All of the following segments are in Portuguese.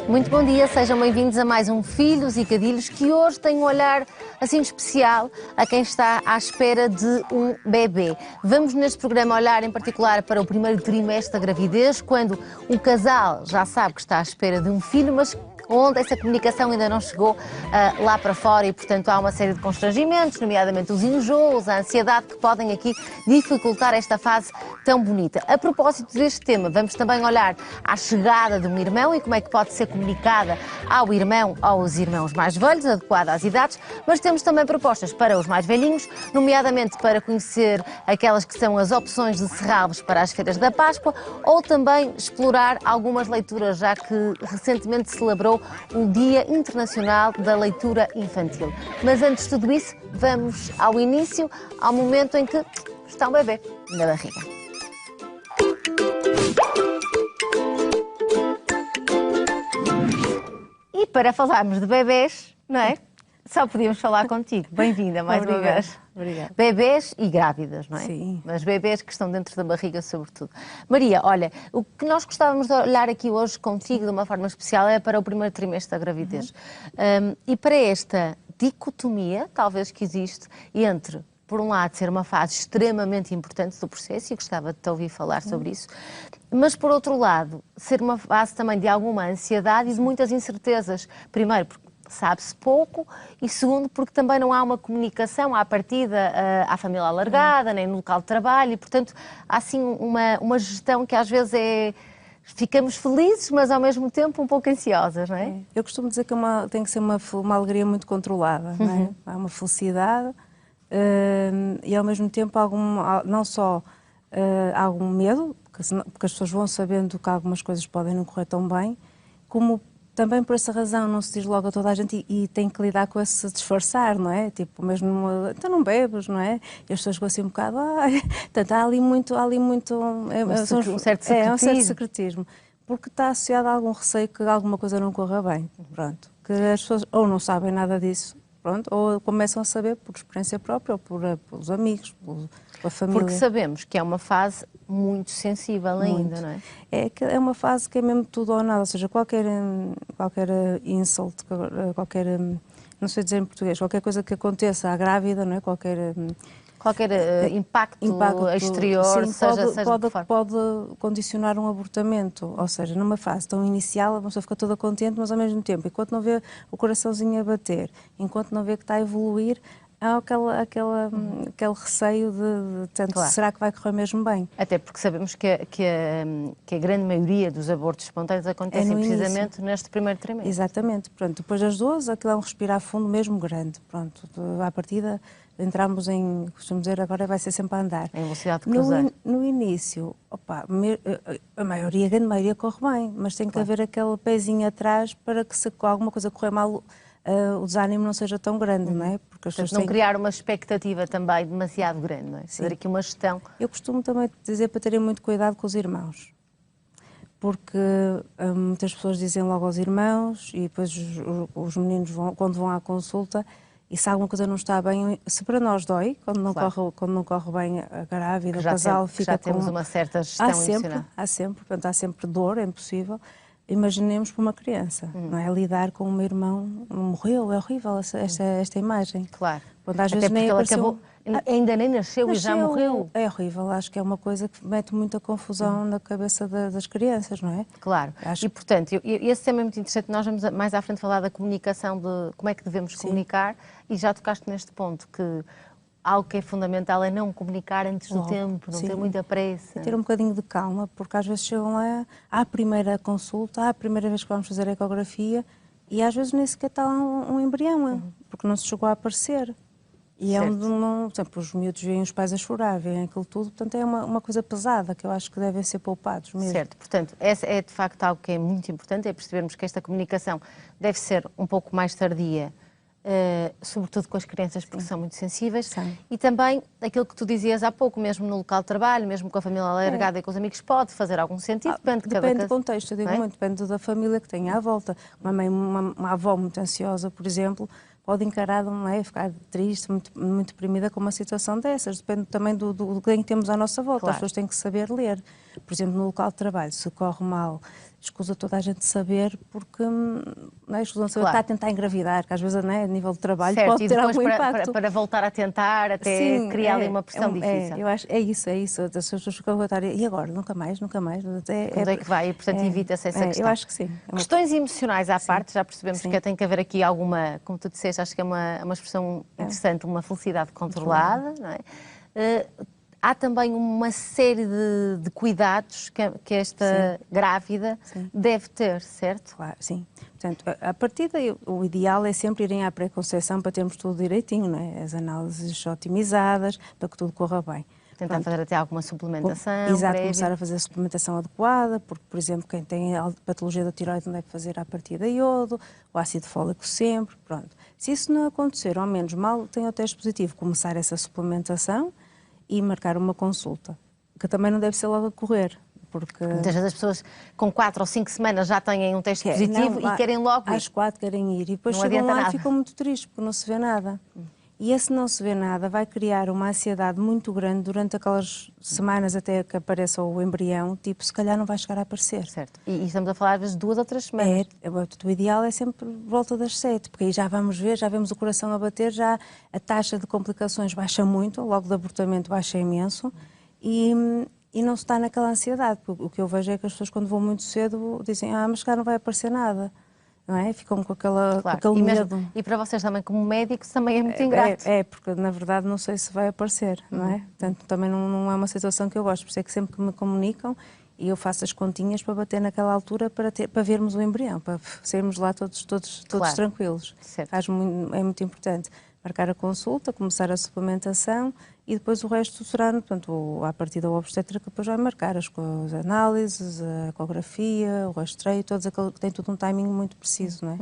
Muito bom dia, sejam bem-vindos a mais um Filhos e Cadilhos, que hoje tem um olhar assim especial a quem está à espera de um bebê. Vamos neste programa olhar em particular para o primeiro trimestre da gravidez, quando o casal já sabe que está à espera de um filho, mas onde essa comunicação ainda não chegou lá para fora e, portanto, há uma série de constrangimentos, nomeadamente os enjoos, a ansiedade, que podem aqui dificultar esta fase tão bonita. A propósito deste tema, vamos também olhar à chegada de um irmão e como é que pode ser comunicada ao irmão ou aos irmãos mais velhos, adequada às idades, mas temos também propostas para os mais velhinhos, nomeadamente para conhecer aquelas que são as opções de serralvos para as feiras da Páscoa, ou também explorar algumas leituras, já que recentemente se celebrou o Dia Internacional da Leitura Infantil. Mas antes de tudo isso, vamos ao início, ao momento em que está um bebê na barriga. E para falarmos de bebés, não é? Só podíamos falar contigo. Bem-vinda mais uma vez. Obrigada. Bebés e grávidas, não é? Sim. Mas bebés que estão dentro da barriga, sobretudo. Maria, olha, o que nós gostávamos de olhar aqui hoje contigo de uma forma especial é para o primeiro trimestre da gravidez. E para esta dicotomia, talvez, que existe entre, por um lado, ser uma fase extremamente importante do processo, e gostava de te ouvir falar sobre isso, mas, por outro lado, ser uma fase também de alguma ansiedade e de muitas incertezas. Primeiro, porque sabe-se pouco, e segundo, porque também não há uma comunicação à partida à família alargada, nem no local de trabalho, e, portanto, há assim uma gestão que às vezes ficamos felizes, mas ao mesmo tempo um pouco ansiosas, não é? Eu costumo dizer que tem que ser uma alegria muito controlada, não é? Há uma felicidade e ao mesmo tempo não só algum medo, porque as pessoas vão sabendo que algumas coisas podem não correr tão bem, como também por essa razão não se diz logo a toda a gente e tem que lidar com esse disfarçar, não é? Tipo, mesmo, então não bebes, não é? E as pessoas ficam assim um bocado, portanto, há ali muito Um certo secretismo. É, um certo secretismo, porque está associado a algum receio que alguma coisa não corra bem, pronto. Que as pessoas ou não sabem nada disso, pronto, ou começam a saber por experiência própria ou pelos amigos, pela família. Porque sabemos que é uma fase muito sensível ainda, não é? É uma fase que é mesmo tudo ou nada, ou seja, qualquer insult, não sei dizer em português, qualquer coisa que aconteça à grávida, não é? Qualquer impacto exterior, sim, pode condicionar um abortamento, ou seja, numa fase tão inicial a pessoa fica toda contente, mas ao mesmo tempo, enquanto não vê o coraçãozinho a bater, enquanto não vê que está a evoluir, há aquele receio de claro. Será que vai correr mesmo bem? Até porque sabemos que a grande maioria dos abortos espontâneos acontecem precisamente neste primeiro trimestre. Exatamente. Pronto, depois das 12, aquilo é um respirar fundo mesmo grande. Pronto, à partida entramos costumo dizer, agora vai ser sempre a andar. Em velocidade de cruzeiro. No início, a grande maioria corre bem, mas tem que haver aquele pezinho atrás para que se alguma coisa correr mal, o desânimo não seja tão grande, não é? Porque as pessoas não criar uma expectativa também demasiado grande, não é? Fazer aqui uma gestão. Eu costumo também dizer para terem muito cuidado com os irmãos, porque muitas pessoas dizem logo aos irmãos e depois os meninos quando vão à consulta, e se alguma coisa não está bem, se para nós dói, quando não corre bem a grávida, o casal fica já temos uma certa gestão emocional. Portanto, há sempre dor, é impossível. Imaginemos para uma criança, não é? Lidar com o meu irmão, morreu, é horrível esta imagem. Claro. Quando às Até vezes nem ela apareceu... ainda nem nasceu e já morreu. É horrível, acho que é uma coisa que mete muita confusão na cabeça das crianças, não é? Claro, e portanto, esse tema é muito interessante, nós vamos mais à frente falar da comunicação, de como é que devemos comunicar, e já tocaste neste ponto, que algo que é fundamental é não comunicar antes do tempo, não ter muita pressa. E ter um bocadinho de calma, porque às vezes chegam lá à primeira consulta, à primeira vez que vamos fazer a ecografia, e às vezes nem sequer está um embrião, porque não se chegou a aparecer. E por exemplo, os miúdos veem os pais a chorar, veem aquilo tudo, portanto é uma coisa pesada que eu acho que devem ser poupados mesmo. Certo, portanto, essa é de facto algo que é muito importante, é percebermos que esta comunicação deve ser um pouco mais tardia, sobretudo com as crianças, porque são muito sensíveis. Sim. E também aquilo que tu dizias há pouco, mesmo no local de trabalho, mesmo com a família alargada e com os amigos, pode fazer algum sentido, depende do contexto, eu digo muito, depende da família que tem à volta. Uma avó muito ansiosa, por exemplo, pode encarar, não é, ficar triste, muito deprimida com uma situação dessas. Depende também do quem temos à nossa volta. Claro. As pessoas têm que saber ler. Por exemplo, no local de trabalho, se corre mal, escusa toda a gente saber, porque não é, escusa saber, Claro. está a tentar engravidar, que às vezes, não é, a nível de trabalho Certo, pode e ter depois algum para, impacto. para voltar a tentar, até Sim, criar ali uma pressão difícil. eu acho, é isso. As pessoas ficam a contar, e agora? Nunca mais, nunca mais. Quando é que vai? E, portanto, evita-se essa questão. Eu acho que sim. Questões emocionais à parte, já percebemos Sim. que tem que haver aqui alguma, como tu disseste, acho que é uma expressão interessante, uma felicidade controlada, não é? Há também uma série de cuidados que esta grávida deve ter, certo? Claro, sim. Portanto, a partida, o ideal é sempre irem à pré-conceição para termos tudo direitinho, não é? As análises otimizadas, para que tudo corra bem. Tentar fazer até alguma suplementação. Exato, prévia. começar a fazer a suplementação adequada, porque, por exemplo, quem tem a patologia da tiroide não deve fazer à partida iodo, o ácido fólico sempre, pronto. Se isso não acontecer, ao menos mal tem o teste positivo, começar essa suplementação e marcar uma consulta, que também não deve ser logo a correr, porque... Muitas vezes as pessoas com 4 ou 5 semanas já têm um teste positivo e querem logo ir. Às 4 querem ir e depois não chegam adianta lá nada. e ficam muito tristes porque não se vê nada. E esse não se vê nada vai criar uma ansiedade muito grande durante aquelas semanas até que apareça o embrião, tipo, se calhar não vai chegar a aparecer. Certo. E estamos a falar às vezes 2 ou 3 semanas. O ideal é sempre volta das 7, porque aí já vamos ver, já vemos o coração a bater, já a taxa de complicações baixa muito, logo de abortamento baixa imenso e não se está naquela ansiedade. O que eu vejo é que as pessoas quando vão muito cedo dizem, mas cá não vai aparecer nada. Não é? Ficam com aquele medo. E para vocês também, como médicos, também é muito ingrato. Porque na verdade não sei se vai aparecer, não é? Portanto, também não é uma situação que eu gosto, por isso é que sempre que me comunicam e eu faço as continhas para bater naquela altura para vermos o embrião, para sermos lá todos tranquilos. Certo. É muito importante marcar a consulta, começar a suplementação e depois o resto será, portanto, a partir da obstétrica depois vai marcar as análises, a ecografia, o rastreio, tem tudo um timing muito preciso, não é?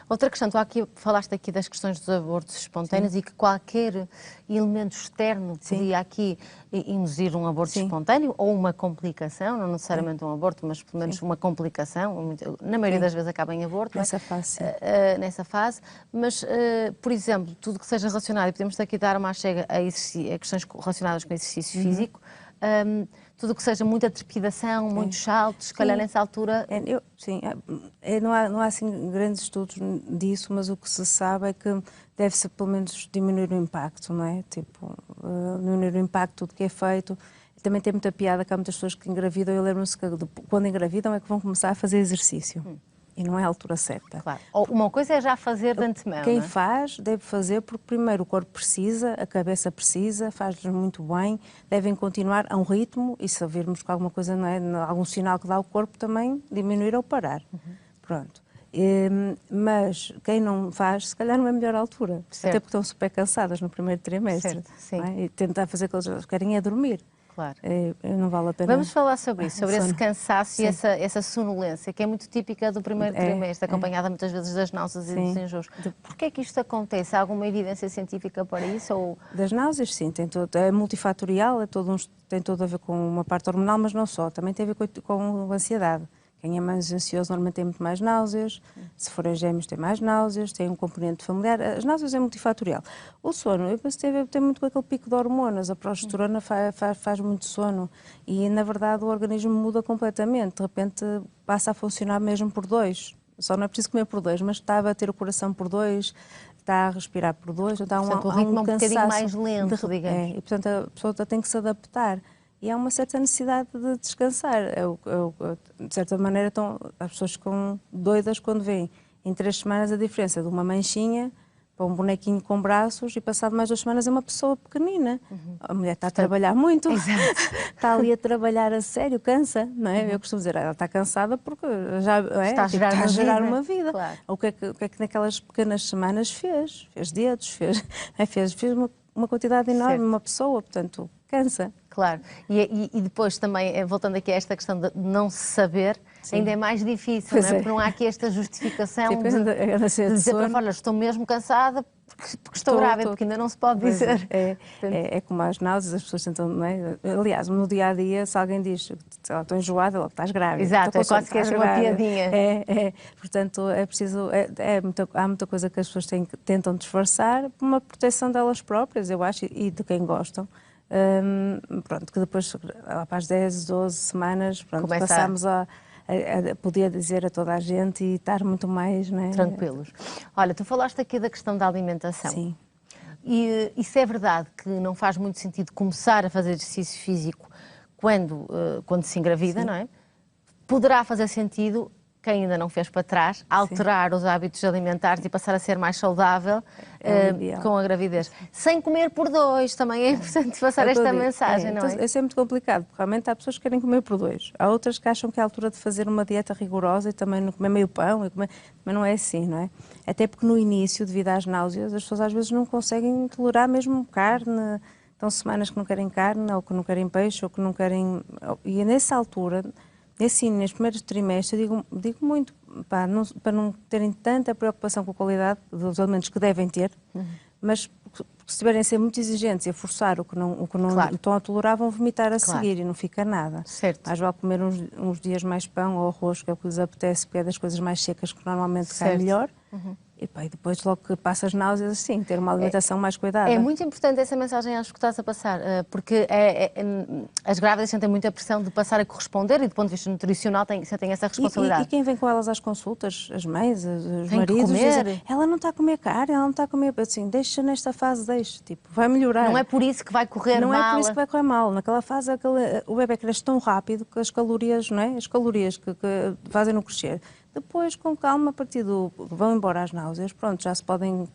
Outra questão, falaste aqui das questões dos abortos espontâneos e que qualquer elemento externo podia aqui induzir um aborto espontâneo ou uma complicação, não necessariamente um aborto, mas pelo menos uma complicação, na maioria das vezes acaba em aborto. Nessa fase, nessa fase, mas, por exemplo, tudo que seja relacionado, e podemos aqui dar uma chega a questões relacionadas com exercício físico, tudo que seja muita trepidação, muitos saltos, se calhar nessa altura... Não há assim grandes estudos disso, mas o que se sabe é que deve-se pelo menos diminuir o impacto, não é? Tipo, diminuir o impacto do que é feito. Também tem muita piada que há muitas pessoas que engravidam e lembram-se que quando engravidam é que vão começar a fazer exercício. E não é a altura certa. Claro. Uma coisa é já fazer de antemão. Quem não é? faz deve fazer porque primeiro o corpo precisa, a cabeça precisa, faz-lhes muito bem, devem continuar a um ritmo e se virmos que alguma coisa, não é, algum sinal que dá ao corpo também diminuir ou parar. Pronto. Mas quem não faz, se calhar não é a melhor altura. Certo. Até porque estão super cansadas no primeiro trimestre. Certo, sim. Não é? E tentar fazer o que eles querem é dormir. Claro. Não vale a pena. Vamos falar sobre isso, sobre esse cansaço e essa sonolência, que é muito típica do primeiro trimestre, acompanhada muitas vezes das náuseas e dos enjoos. Porquê é que isto acontece? Há alguma evidência científica para isso? Ou... Das náuseas, sim, é multifatorial, tem tudo a ver com uma parte hormonal, mas não só, também tem a ver com ansiedade. Quem é mais ansioso normalmente tem muito mais náuseas, se forem gêmeos tem mais náuseas, tem um componente familiar. As náuseas é multifatorial. O sono, eu penso que tem muito com aquele pico de hormonas, a progesterona faz muito sono e na verdade o organismo muda completamente, de repente passa a funcionar mesmo por 2. Só não é preciso comer por 2, mas está a bater o coração por 2, está a respirar por 2, então portanto, o ritmo é um bocadinho mais lento, digamos. E portanto a pessoa tem que se adaptar. E há uma certa necessidade de descansar. De certa maneira, as pessoas ficam doidas quando veem em 3 semanas a diferença de uma manchinha para um bonequinho com braços e passado mais 2 semanas é uma pessoa pequenina. A mulher está a trabalhar muito, está ali a trabalhar a sério, cansa, não é? Eu costumo dizer, ela está cansada porque já está a gerar uma vida. Claro. O que é que naquelas pequenas semanas fez? Fez dedos, fez uma quantidade enorme, uma pessoa, portanto, cansa. Claro, e depois também, voltando aqui a esta questão de não se saber, ainda é mais difícil, não é? Porque não há aqui esta justificação de dizer para fora, estou mesmo cansada porque estou grávida, porque ainda não se pode dizer. É como as náuseas, as pessoas tentam, não é? Aliás, no dia-a-dia, se alguém diz, estou enjoada, logo estás grávida. Exato, é quase que és uma piadinha. Portanto, é preciso, há muita coisa que as pessoas tentam disfarçar por uma proteção delas próprias, eu acho, e de quem gostam. Pronto, que depois, para as 10, 12 semanas, pronto, passamos a a poder dizer a toda a gente e estar muito mais, não é? Tranquilos. Olha, tu falaste aqui da questão da alimentação. Sim. E isso é verdade que não faz muito sentido começar a fazer exercício físico quando se engravida, Sim. não é? Poderá fazer sentido, quem ainda não fez para trás, alterar os hábitos alimentares e passar a ser mais saudável É o ideal. com a gravidez. Sem comer por dois, também é importante passar É o que eu esta digo. também, não Então, é? isso é muito complicado, porque realmente há pessoas que querem comer por dois. Há outras que acham que é a altura de fazer uma dieta rigorosa e também não comer meio pão, mas não é assim, não é? Até porque no início, devido às náuseas, as pessoas às vezes não conseguem tolerar mesmo carne. Estão semanas que não querem carne, ou que não querem peixe, ou que não querem... E nessa altura, nesses primeiros trimestres, eu digo muito, para não terem tanta preocupação com a qualidade dos alimentos que devem ter, mas porque se estiverem a ser muito exigentes e a forçar o que não Claro. estão a tolerar, vão vomitar a Claro. seguir e não fica nada. Certo. Mais vale comer uns dias mais pão ou arroz, que é o que lhes apetece, porque é das coisas mais secas que normalmente cai Certo. melhor. E depois logo que passa as náuseas, assim, ter uma alimentação mais cuidada. É muito importante essa mensagem, acho que estás a passar, porque as grávidas sentem muita pressão de passar a corresponder e, do ponto de vista nutricional, sentem essa responsabilidade. E quem vem com elas às consultas, as mães, os Tem que maridos, comer. dizem, ela não está a comer carne, ela não está a comer, assim, deixa nesta fase, deixa, tipo, vai melhorar. Não é por isso que vai correr Não mal. é por isso que vai correr mal. Naquela fase, o bebê cresce tão rápido que as calorias, não é? As calorias que fazem-no crescer. Depois, com calma, a partir vão embora as náuseas, pronto, já se podem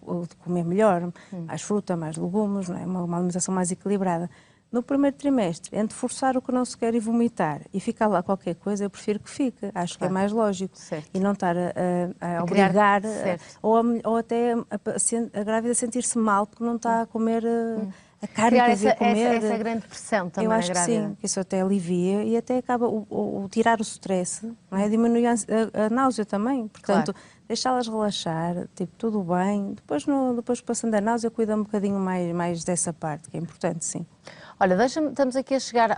comer melhor, mais fruta, mais legumes, não é? Uma alimentação mais equilibrada. No primeiro trimestre, entre forçar o que não se quer e vomitar e ficar lá qualquer coisa, eu prefiro que fique. Acho que é mais lógico. Certo. E não estar a criar- obrigar, certo. ou até a grávida sentir-se mal porque não está a comer a carne Criar que devia comer. essa grande pressão também Eu na acho que grávida. sim, que isso até alivia e até acaba o tirar o stress, não é? Diminui a náusea também. Portanto, deixá-las relaxar, tipo, tudo bem. Depois passando a náusea, cuida um bocadinho mais dessa parte, que é importante, sim. Olha, estamos aqui a chegar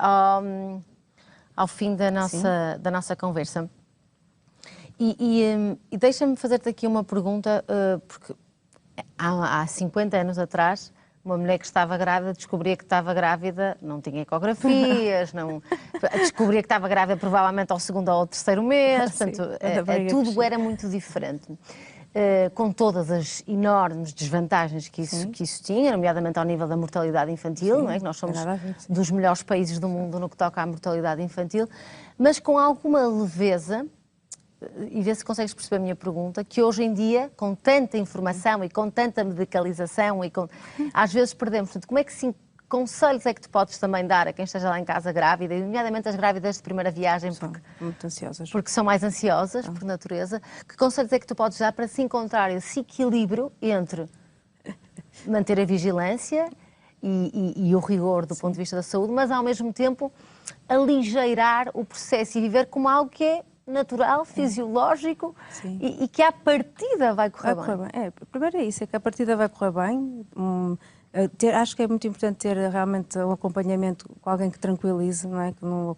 ao fim da nossa conversa. E deixa-me fazer-te aqui uma pergunta, porque há 50 anos atrás, uma mulher que estava grávida descobria que estava grávida, não tinha ecografias, descobria que estava grávida provavelmente ao segundo ou ao terceiro mês, Sim, portanto, tudo era muito diferente. Com todas as enormes desvantagens que isso tinha, nomeadamente ao nível da mortalidade infantil, não é? Que nós somos dos melhores países do mundo no que toca à mortalidade infantil, mas com alguma leveza, e vê se consegues perceber a minha pergunta, que hoje em dia, com tanta informação e com tanta medicalização, às vezes perdemos. Portanto, como é que conselhos é que tu podes também dar a quem esteja lá em casa grávida, e nomeadamente as grávidas de primeira viagem, Muito ansiosas. porque são mais ansiosas, por natureza, que conselhos é que tu podes dar para se encontrar esse equilíbrio entre manter a vigilância e o rigor do ponto de vista da saúde, mas ao mesmo tempo aligeirar o processo e viver como algo que é natural, fisiológico e que à partida vai correr bem. Primeiro é isso, é que a partida vai correr bem. Acho que é muito importante ter realmente um acompanhamento com alguém que tranquilize, não é? Que não,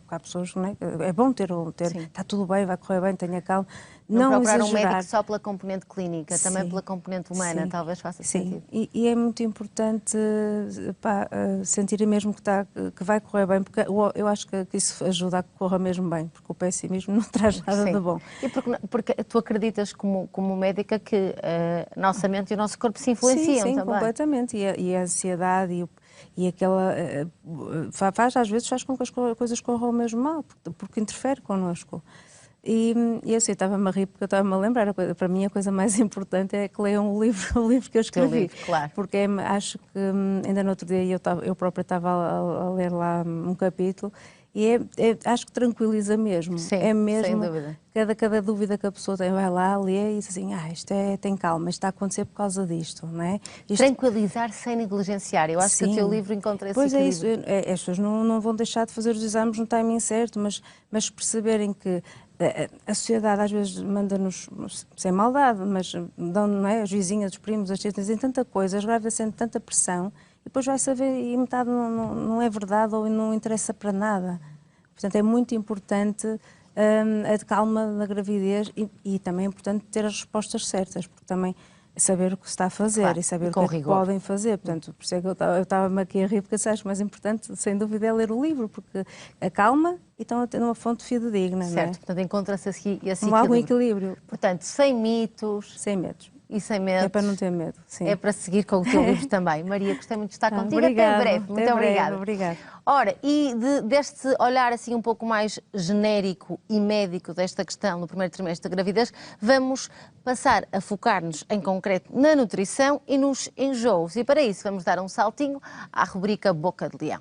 há pessoas, não é? É bom ter está tudo bem, vai correr bem, tenha calma. Não procurar exagerar. um médico só pela componente clínica, também pela componente humana, talvez faça sentido. E é muito importante sentir mesmo que vai correr bem, porque eu acho que isso ajuda a que corra mesmo bem, porque o pessimismo não traz nada de bom. E porque tu acreditas como médica que a nossa mente e o nosso corpo se influenciam sim, também? Completamente. E a ansiedade e aquela... às vezes faz com que as coisas corram mesmo mal, porque interfere connosco. E assim, estava-me a rir porque eu estava-me a lembrar, para mim a coisa mais importante é que leiam o livro que eu escrevi. Livro, claro. Porque acho que ainda no outro dia eu própria estava a ler lá um capítulo e acho que tranquiliza mesmo. Sim, é mesmo, sem dúvida. Cada dúvida que a pessoa tem, vai lá, lê e diz assim, isto tem calma, isto está a acontecer por causa disto, não é? Tranquilizar sem negligenciar. Eu acho que o teu livro encontra esse equilíbrio. Pois é isso, as pessoas não vão deixar de fazer os exames no timing certo, mas perceberem que a sociedade às vezes manda-nos, sem maldade, mas dão, não é? As vizinhas, os primos, as tias, dizem tanta coisa, as grávidas sentem tanta pressão, e depois vai saber e metade não é verdade ou não interessa para nada. Portanto, é muito importante a calma na gravidez e também é importante ter as respostas certas, porque também saber o que se está a fazer Claro, e saber e o com que é que rigor. podem fazer. Portanto, por isso é que eu estava-me aqui a rir, porque acho que o mais importante, sem dúvida, é ler o livro, porque acalma e estão a ter uma fonte fidedigna, não é? Certo, portanto encontra-se assim esse Algum equilíbrio. equilíbrio, Portanto, sem mitos sem medos. e sem É medos. para não ter medo, sim. É para seguir com o teu livro também. Maria, gostei muito de estar contigo. Até Obrigada, breve. Muito até obrigada. breve, obrigada. Ora, e deste olhar assim um pouco mais genérico e médico desta questão no primeiro trimestre da gravidez, vamos passar a focar-nos em concreto na nutrição e nos enjoos. E para isso vamos dar um saltinho à rubrica Boca de Leão.